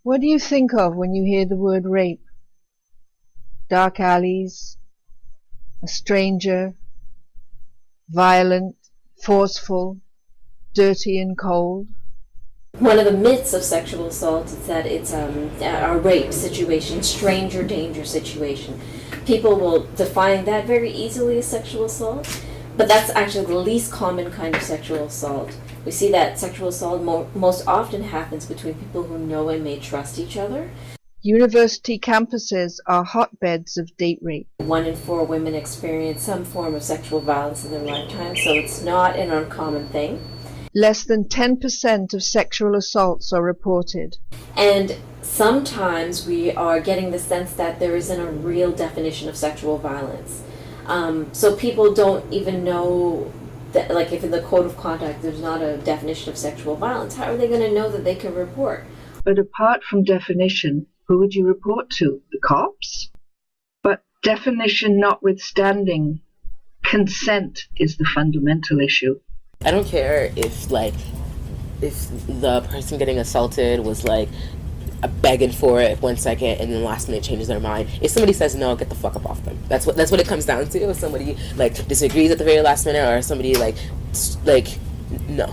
What do you think of when you hear the word rape? Dark alleys, a stranger, violent, forceful, dirty and cold? One of the myths of sexual assault is that it's a rape situation, stranger danger situation. People will define that very easily as sexual assault, but that's actually the least common kind of sexual assault. We see that sexual assault most often happens between people who know and may trust each other. University campuses are hotbeds of date rape. 1 in 4 women experience some form of sexual violence in their lifetime, so it's not an uncommon thing. Less than 10% of sexual assaults are reported. And sometimes we are getting the sense that there isn't a real definition of sexual violence. So people don't even know that, like, if in the code of conduct there's not a definition of sexual violence, how are they going to know that they can report? But apart from definition, who would you report to? The cops? But definition notwithstanding, consent is the fundamental issue. I don't care if the person getting assaulted was like begging for it 1 second and then the last minute changes their mind. If somebody says no, get the fuck up off them. That's what it comes down to. If somebody like disagrees at the very last minute, or somebody like no.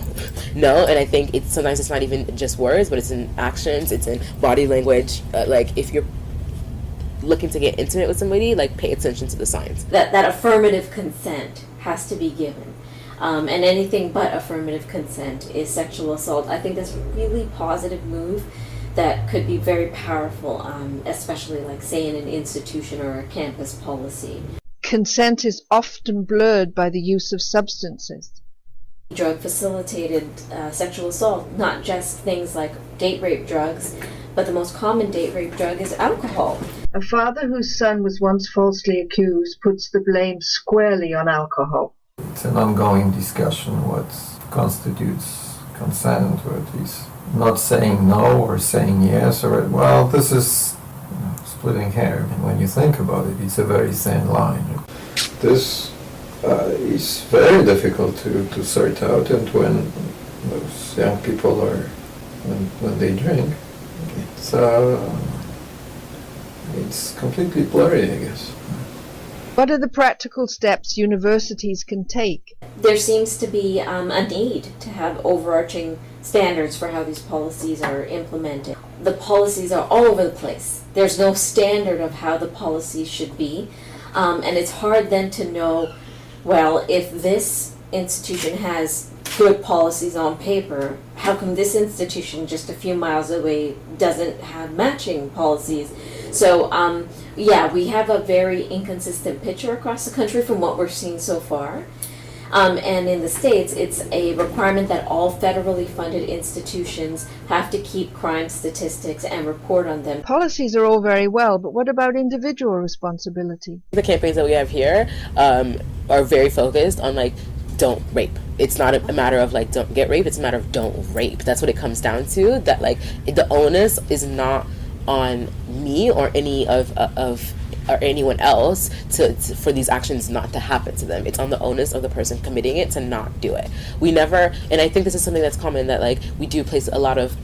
And I think sometimes it's not even just words, but it's in actions, it's in body language. Like if you're looking to get intimate with somebody, like pay attention to the signs. That affirmative consent has to be given. And anything but affirmative consent is sexual assault. I think that's a really positive move that could be very powerful, especially like say in an institution or a campus policy. Consent is often blurred by the use of substances. Drug-facilitated sexual assault, not just things like date rape drugs, but the most common date rape drug is alcohol. A father whose son was once falsely accused puts the blame squarely on alcohol. It's an ongoing discussion what constitutes consent, what is not saying no or saying yes, or well, this is splitting hair. And when you think about it, it's a very thin line. This is very difficult to sort out, and when those young people are, when they drink, it's completely blurry, I guess. What are the practical steps universities can take? There seems to be a need to have overarching standards for how these policies are implemented. The policies are all over the place. There's no standard of how the policies should be. And it's hard then to know, well, if this institution has good policies on paper, how come this institution just a few miles away doesn't have matching policies? So, yeah, we have a very inconsistent picture across the country from what we're seeing so far. And in the States, it's a requirement that all federally funded institutions have to keep crime statistics and report on them. Policies are all very well, but what about individual responsibility? The campaigns that we have here are very focused on like, don't rape. It's not a matter of like, don't get raped, it's a matter of don't rape. That's what it comes down to, that like the onus is not on me or any of or anyone else for these actions not to happen to them. It's on the onus of the person committing it to not do it. We never, and I think this is something that's common, that like we do place a lot of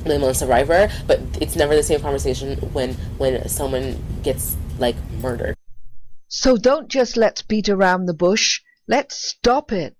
blame on the survivor, but it's never the same conversation when someone gets like murdered. So don't just let's beat around the bush, let's stop it.